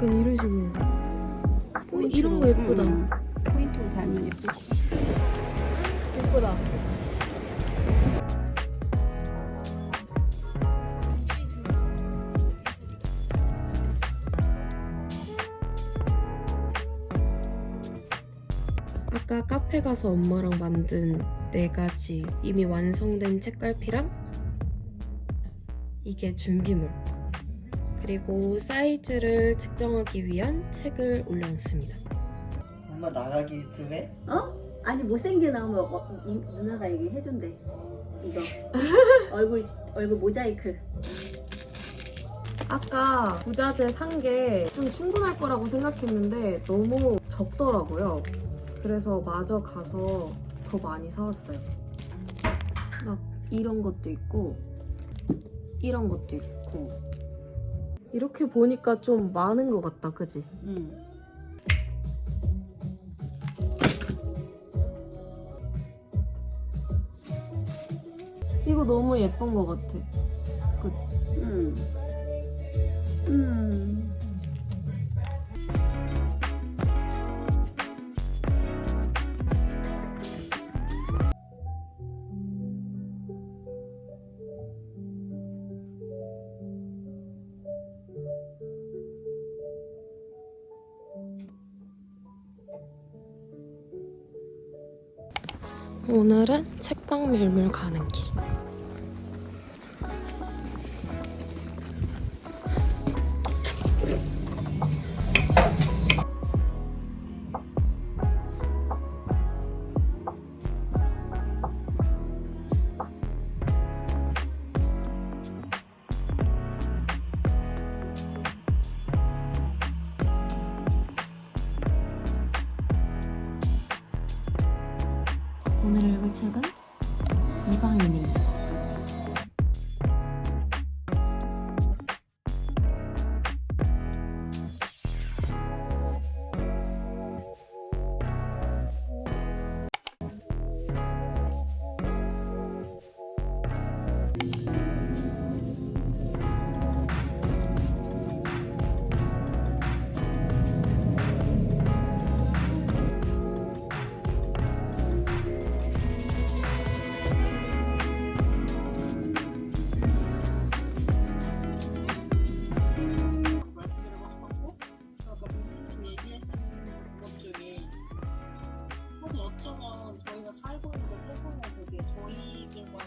약간 이런 식으로. 이런 거 예쁘다. 포인트로 달면 예쁠 것 같아. 예쁘다. 아까 카페 가서 엄마랑 만든 4가지 이미 완성된 책갈피랑 이게 준비물, 그리고 사이즈를 측정하기 위한 책을 올려놨습니다. 엄마 나가기 쯤에? 어? 아니 못생겨 나오면 누나가 얘기해준대. 이거 얼굴 모자이크. 아까 부자재 산 게 좀 충분할 거라고 생각했는데 너무 적더라고요. 그래서 마저 가서 더 많이 사왔어요. 막 이런 것도 있고 이런 것도 있고. 이렇게 보니까 좀 많은 것 같다, 그지? 응. 이거 너무 예쁜 것 같아, 그지? 응. 오늘은 책방 밀물 가는 길. 오늘 읽을 책은 이방인입니다.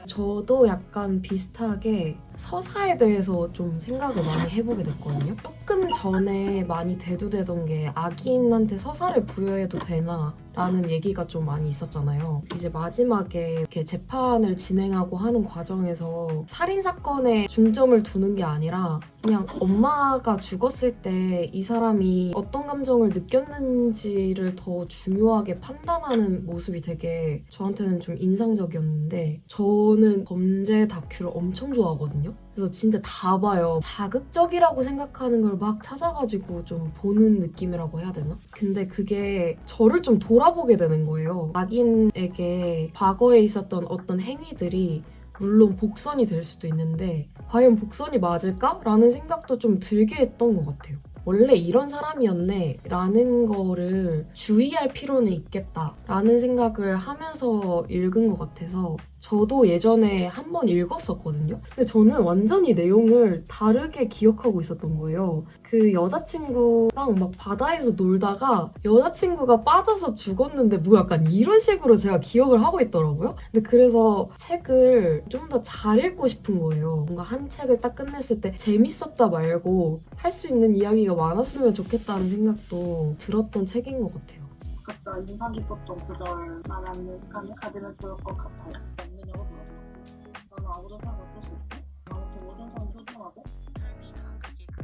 저도 약간 비슷하게 서사에 대해서 좀 생각을 많이 해보게 됐거든요. 조금 전에 많이 대두되던 게 악인한테 서사를 부여해도 되나? 라는 얘기가 좀 많이 있었잖아요. 이제 마지막에 이렇게 재판을 진행하고 하는 과정에서 살인사건에 중점을 두는 게 아니라 그냥 엄마가 죽었을 때 이 사람이 어떤 감정을 느꼈는지를 더 중요하게 판단하는 모습이 되게 저한테는 좀 인상적이었는데, 저는 범죄 다큐를 엄청 좋아하거든요. 그래서 진짜 다 봐요. 자극적이라고 생각하는 걸 막 찾아가지고 좀 보는 느낌이라고 해야 되나? 근데 그게 저를 좀 돌아보게 되는 거예요. 악인에게 과거에 있었던 어떤 행위들이 물론 복선이 될 수도 있는데 과연 복선이 맞을까? 라는 생각도 좀 들게 했던 것 같아요. 원래 이런 사람이었네 라는 거를 주의할 필요는 있겠다 라는 생각을 하면서 읽은 것 같아서 저도 예전에 한 번 읽었었거든요. 근데 저는 완전히 내용을 다르게 기억하고 있었던 거예요. 그 여자친구랑 막 바다에서 놀다가 여자친구가 빠져서 죽었는데 뭐 약간 이런 식으로 제가 기억을 하고 있더라고요. 근데 그래서 책을 좀 더 잘 읽고 싶은 거예요. 뭔가 한 책을 딱 끝냈을 때 재밌었다 말고 할 수 있는 이야기가 많았으면 좋겠다는 생각도 들었던 책인 것 같아요. 아까 인상 깊었던 구절만한 시간을 가지면 좋을 것 같아요. 없느냐고 물어봐. 나는 아무도 사람 어쩔 수 없고 아무튼 모든 사람 소중하고 삶이다. 그게 그거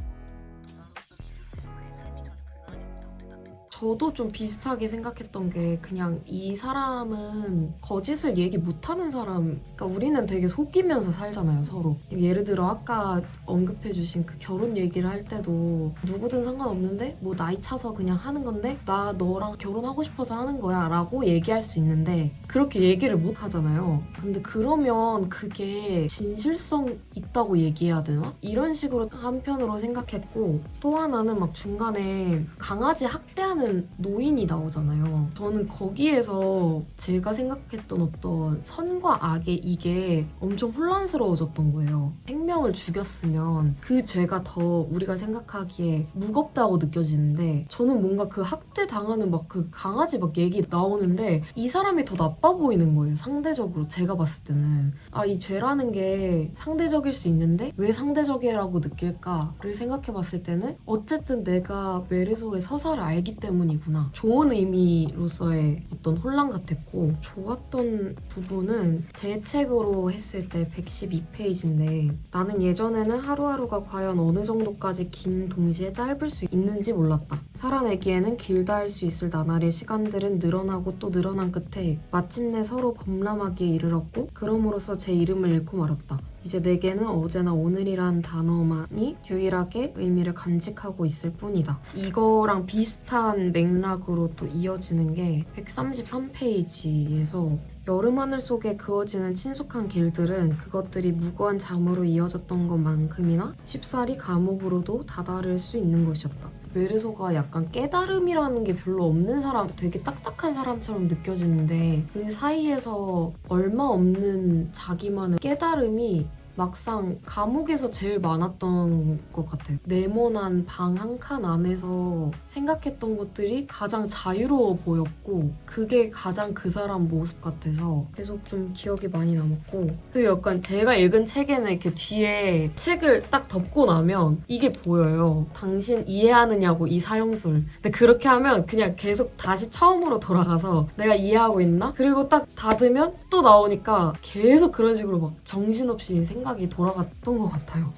나로서 지금 내 삶이 전혀 불만이 없다고 대답해. 저도 좀 비슷하게 생각했던 게 그냥 이 사람은 거짓을 얘기 못하는 사람, 그러니까 우리는 되게 속이면서 살잖아요, 서로. 예를 들어 아까 언급해주신 그 결혼 얘기를 할 때도 누구든 상관없는데 뭐 나이 차서 그냥 하는 건데 나 너랑 결혼하고 싶어서 하는 거야 라고 얘기할 수 있는데 그렇게 얘기를 못 하잖아요. 근데 그러면 그게 진실성 있다고 얘기해야 되나? 이런 식으로 한편으로 생각했고 또 하나는 막 중간에 강아지 학대하는 노인이 나오잖아요. 저는 거기에서 제가 생각했던 어떤 선과 악의 이게 엄청 혼란스러워졌던 거예요. 생명을 죽였으면 그 죄가 더 우리가 생각하기에 무겁다고 느껴지는데 저는 뭔가 그 학대 당하는 막 그 강아지 막 얘기 나오는데 이 사람이 더 나빠 보이는 거예요. 상대적으로 제가 봤을 때는 아, 이 죄라는 게 상대적일 수 있는데 왜 상대적이라고 느낄까를 생각해 봤을 때는 어쨌든 내가 메르소의 서사를 알기 때문이구나. 좋은 의미로서의 어떤 혼란 같았고 좋았던 부분은 제 책으로 했을 때 112페이지인데 나는 예전에는 하루하루가 과연 어느 정도까지 긴 동시에 짧을 수 있는지 몰랐다. 살아내기에는 길다 할 수 있을 나날의 시간들은 늘어나고 또 늘어난 끝에 마침내 서로 범람하기에 이르렀고 그럼으로써 제 이름을 잃고 말았다. 이제 내게는 어제나 오늘이란 단어만이 유일하게 의미를 간직하고 있을 뿐이다. 이거랑 비슷한 맥락으로 또 이어지는 게 133페이지에서 여름하늘 속에 그어지는 친숙한 길들은 그것들이 무거운 잠으로 이어졌던 것만큼이나 쉽사리 감옥으로도 다다를 수 있는 것이었다. 메르소가 약간 깨달음이라는 게 별로 없는 사람, 되게 딱딱한 사람처럼 느껴지는데 그 사이에서 얼마 없는 자기만의 깨달음이 막상 감옥에서 제일 많았던 것 같아요. 네모난 방 한 칸 안에서 생각했던 것들이 가장 자유로워 보였고 그게 가장 그 사람 모습 같아서 계속 좀 기억이 많이 남았고 그리고 약간 제가 읽은 책에는 이렇게 뒤에 책을 딱 덮고 나면 이게 보여요. 당신 이해하느냐고 이 사형술. 근데 그렇게 하면 그냥 계속 다시 처음으로 돌아가서 내가 이해하고 있나? 그리고 딱 닫으면 또 나오니까 계속 그런 식으로 막 정신없이 생각이 돌아갔던 것 같아요.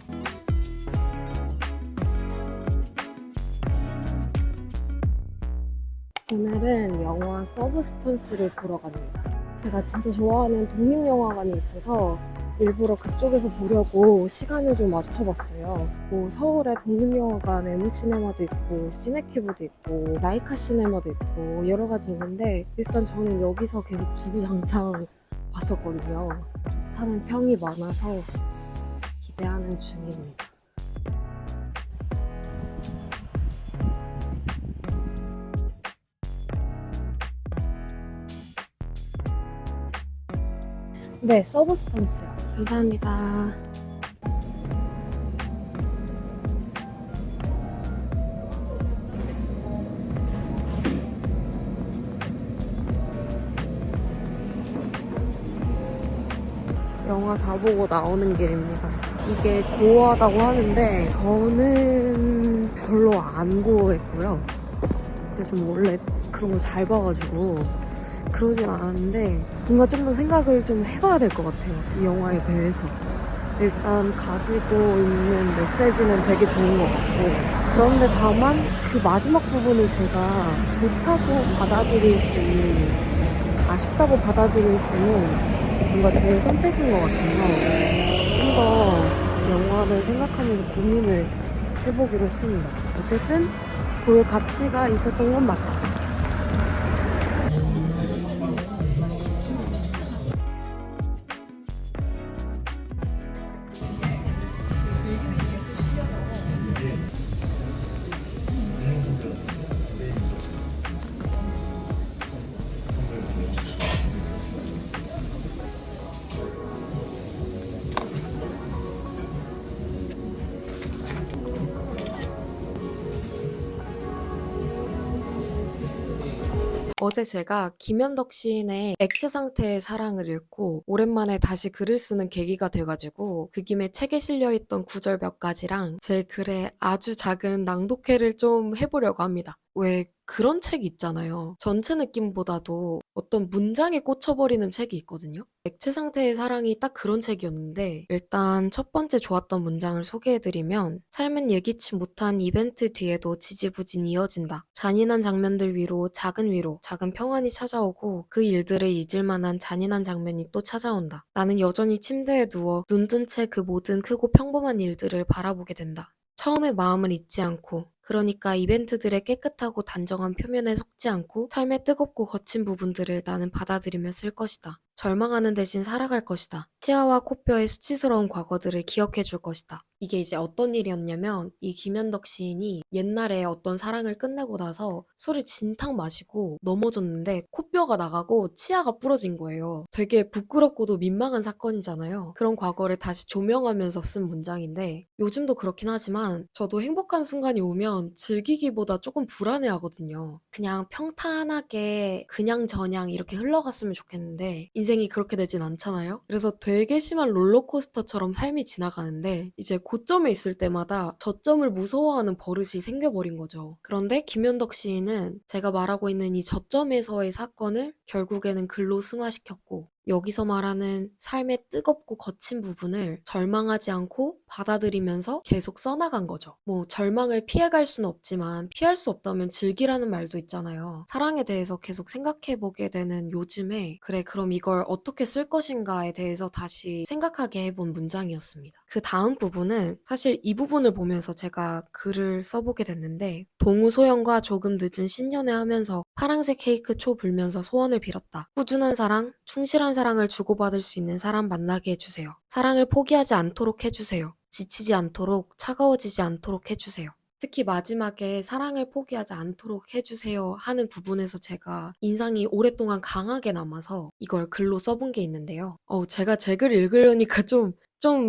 오늘은 영화 서브스턴스를 보러 갑니다. 제가 진짜 좋아하는 독립영화관이 있어서 일부러 그쪽에서 보려고 시간을 좀 맞춰봤어요. 뭐 서울에 독립영화관 M시네마도 있고 시네큐브도 있고 라이카 시네마도 있고 여러 가지 있는데 일단 저는 여기서 계속 주구장창 봤었거든요. 좋다는 평이 많아서 기대하는 중입니다. 네, 서브스턴스요. 감사합니다. 영화 다 보고 나오는 길입니다. 이게 고어하다고 하는데 저는 별로 안 고어했고요. 제가 좀 원래 그런 걸 잘 봐가지고 그러진 않았는데 뭔가 좀 더 생각을 좀 해봐야 될 것 같아요. 이 영화에 대해서. 일단 가지고 있는 메시지는 되게 좋은 것 같고 그런데 다만 그 마지막 부분을 제가 좋다고 받아들일지 아쉽다고 받아들일지는 뭔가 제 선택인 것 같아서 좀 더 영화를 생각하면서 고민을 해보기로 했습니다. 어쨌든 볼 가치가 있었던 건 맞다. 어제 제가 김현덕 시인의 액체 상태의 사랑을 읽고 오랜만에 다시 글을 쓰는 계기가 돼가지고 그 김에 책에 실려있던 구절 몇 가지랑 제 글에 아주 작은 낭독회를 좀 해보려고 합니다. 왜 그런 책 있잖아요. 전체 느낌보다도 어떤 문장에 꽂혀버리는 책이 있거든요. 액체 상태의 사랑이 딱 그런 책이었는데 일단 첫 번째 좋았던 문장을 소개해드리면 삶은 예기치 못한 이벤트 뒤에도 지지부진 이어진다. 잔인한 장면들 위로, 작은 평안이 찾아오고 그 일들을 잊을 만한 잔인한 장면이 또 찾아온다. 나는 여전히 침대에 누워 눈 뜬 채 그 모든 크고 평범한 일들을 바라보게 된다. 처음에 마음을 잊지 않고 그러니까 이벤트들의 깨끗하고 단정한 표면에 속지 않고 삶의 뜨겁고 거친 부분들을 나는 받아들이며 쓸 것이다. 절망하는 대신 살아갈 것이다. 치아와 코뼈의 수치스러운 과거들을 기억해 줄 것이다. 이게 이제 어떤 일이었냐면 이 김현덕 시인이 옛날에 어떤 사랑을 끝내고 나서 술을 진탕 마시고 넘어졌는데 코뼈가 나가고 치아가 부러진 거예요. 되게 부끄럽고도 민망한 사건이잖아요. 그런 과거를 다시 조명하면서 쓴 문장인데 요즘도 그렇긴 하지만 저도 행복한 순간이 오면 즐기기보다 조금 불안해하거든요. 그냥 평탄하게 그냥저냥 이렇게 흘러갔으면 좋겠는데 인생이 그렇게 되진 않잖아요. 그래서 되게 심한 롤러코스터처럼 삶이 지나가는데 이제 고점에 있을 때마다 저점을 무서워하는 버릇이 생겨버린 거죠. 그런데 김현덕 시인은 제가 말하고 있는 이 저점에서의 사건을 결국에는 글로 승화시켰고 여기서 말하는 삶의 뜨겁고 거친 부분을 절망하지 않고 받아들이면서 계속 써나간 거죠. 뭐 절망을 피해갈 수는 없지만 피할 수 없다면 즐기라는 말도 있잖아요. 사랑에 대해서 계속 생각해보게 되는 요즘에 그래 그럼 이걸 어떻게 쓸 것인가에 대해서 다시 생각하게 해본 문장이었습니다. 그 다음 부분은 사실 이 부분을 보면서 제가 글을 써보게 됐는데 동우소영과 조금 늦은 신년회 하면서 파랑색 케이크 초 불면서 소원을 빌었다. 꾸준한 사랑, 충실한 사랑을 주고받을 수 있는 사람 만나게 해주세요. 사랑을 포기하지 않도록 해주세요. 지치지 않도록 차가워지지 않도록 해주세요. 특히 마지막에 사랑을 포기하지 않도록 해주세요 하는 부분에서 제가 인상이 오랫동안 강하게 남아서 이걸 글로 써본 게 있는데요. 제가 제 글 읽으려니까 좀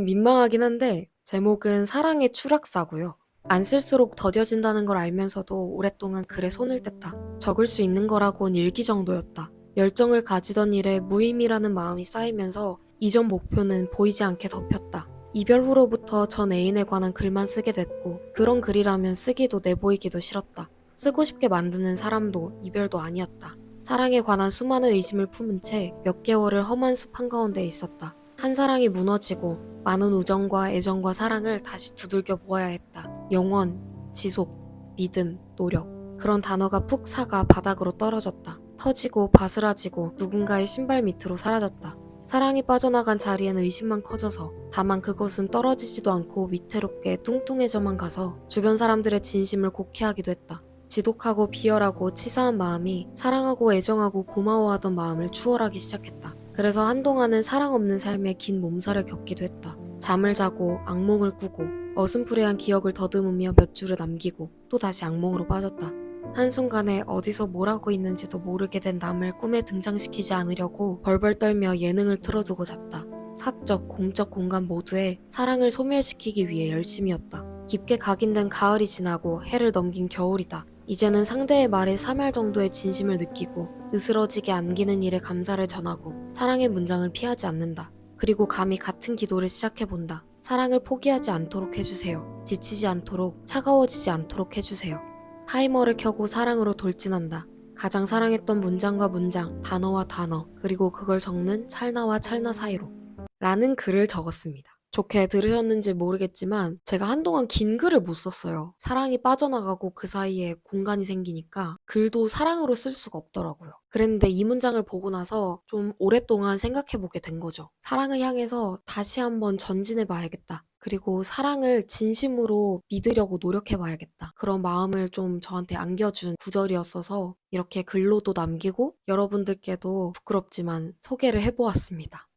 민망하긴 한데 제목은 사랑의 추락사고요. 안 쓸수록 더뎌진다는 걸 알면서도 오랫동안 글에 손을 뗐다. 적을 수 있는 거라곤 일기 정도였다. 열정을 가지던 일에 무의미라는 마음이 쌓이면서 이전 목표는 보이지 않게 덮였다. 이별 후로부터 전 애인에 관한 글만 쓰게 됐고 그런 글이라면 쓰기도 내보이기도 싫었다. 쓰고 싶게 만드는 사람도 이별도 아니었다. 사랑에 관한 수많은 의심을 품은 채 몇 개월을 험한 숲 한가운데 있었다. 한 사랑이 무너지고 많은 우정과 애정과 사랑을 다시 두들겨 보아야 했다. 영원, 지속, 믿음, 노력. 그런 단어가 푹 사가 바닥으로 떨어졌다. 터지고 바스라지고 누군가의 신발 밑으로 사라졌다. 사랑이 빠져나간 자리에는 의심만 커져서 다만 그것은 떨어지지도 않고 위태롭게 뚱뚱해져만 가서 주변 사람들의 진심을 곡해하기도 했다. 지독하고 비열하고 치사한 마음이 사랑하고 애정하고 고마워하던 마음을 추월하기 시작했다. 그래서 한동안은 사랑 없는 삶의 긴 몸살을 겪기도 했다. 잠을 자고 악몽을 꾸고 어슴푸레한 기억을 더듬으며 몇 줄을 남기고 또 다시 악몽으로 빠졌다. 한순간에 어디서 뭘 하고 있는지도 모르게 된 남을 꿈에 등장시키지 않으려고 벌벌 떨며 예능을 틀어두고 잤다. 사적, 공적 공간 모두에 사랑을 소멸시키기 위해 열심이었다. 깊게 각인된 가을이 지나고 해를 넘긴 겨울이다. 이제는 상대의 말에 3할 정도의 진심을 느끼고 으스러지게 안기는 일에 감사를 전하고 사랑의 문장을 피하지 않는다. 그리고 감히 같은 기도를 시작해본다. 사랑을 포기하지 않도록 해주세요. 지치지 않도록, 차가워지지 않도록 해주세요. 타이머를 켜고 사랑으로 돌진한다. 가장 사랑했던 문장과 문장, 단어와 단어, 그리고 그걸 적는 찰나와 찰나 사이로 라는 글을 적었습니다. 좋게 들으셨는지 모르겠지만 제가 한동안 긴 글을 못 썼어요. 사랑이 빠져나가고 그 사이에 공간이 생기니까 글도 사랑으로 쓸 수가 없더라고요. 그랬는데 이 문장을 보고 나서 좀 오랫동안 생각해보게 된 거죠. 사랑을 향해서 다시 한번 전진해봐야겠다. 그리고 사랑을 진심으로 믿으려고 노력해봐야겠다. 그런 마음을 좀 저한테 안겨준 구절이었어서 이렇게 글로도 남기고 여러분들께도 부끄럽지만 소개를 해보았습니다.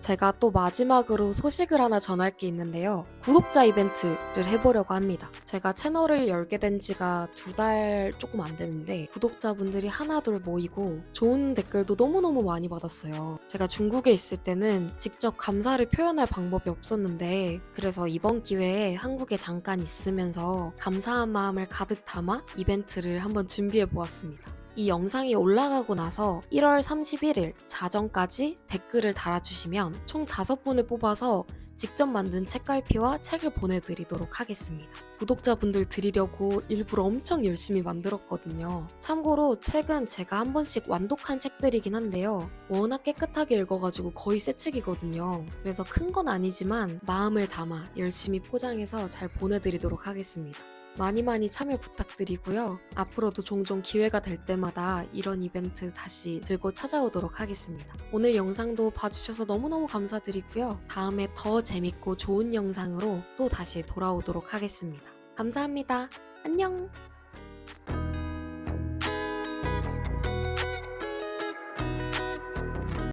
제가 또 마지막으로 소식을 하나 전할 게 있는데요. 구독자 이벤트를 해보려고 합니다. 제가 채널을 열게 된 지가 2달 조금 안 되는데 구독자분들이 하나둘 모이고 좋은 댓글도 너무너무 많이 받았어요. 제가 중국에 있을 때는 직접 감사를 표현할 방법이 없었는데 그래서 이번 기회에 한국에 잠깐 있으면서 감사한 마음을 가득 담아 이벤트를 한번 준비해 보았습니다. 이 영상이 올라가고 나서 1월 31일 자정까지 댓글을 달아주시면 총 5분을 뽑아서 직접 만든 책갈피와 책을 보내드리도록 하겠습니다. 구독자분들 드리려고 일부러 엄청 열심히 만들었거든요. 참고로 책은 제가 한 번씩 완독한 책들이긴 한데요. 워낙 깨끗하게 읽어가지고 거의 새 책이거든요. 그래서 큰 건 아니지만 마음을 담아 열심히 포장해서 잘 보내드리도록 하겠습니다. 많이 참여 부탁드리고요. 앞으로도 종종 기회가 될 때마다 이런 이벤트 다시 들고 찾아오도록 하겠습니다. 오늘 영상도 봐주셔서 너무너무 감사드리고요. 다음에 더 재밌고 좋은 영상으로 또 다시 돌아오도록 하겠습니다. 감사합니다. 안녕!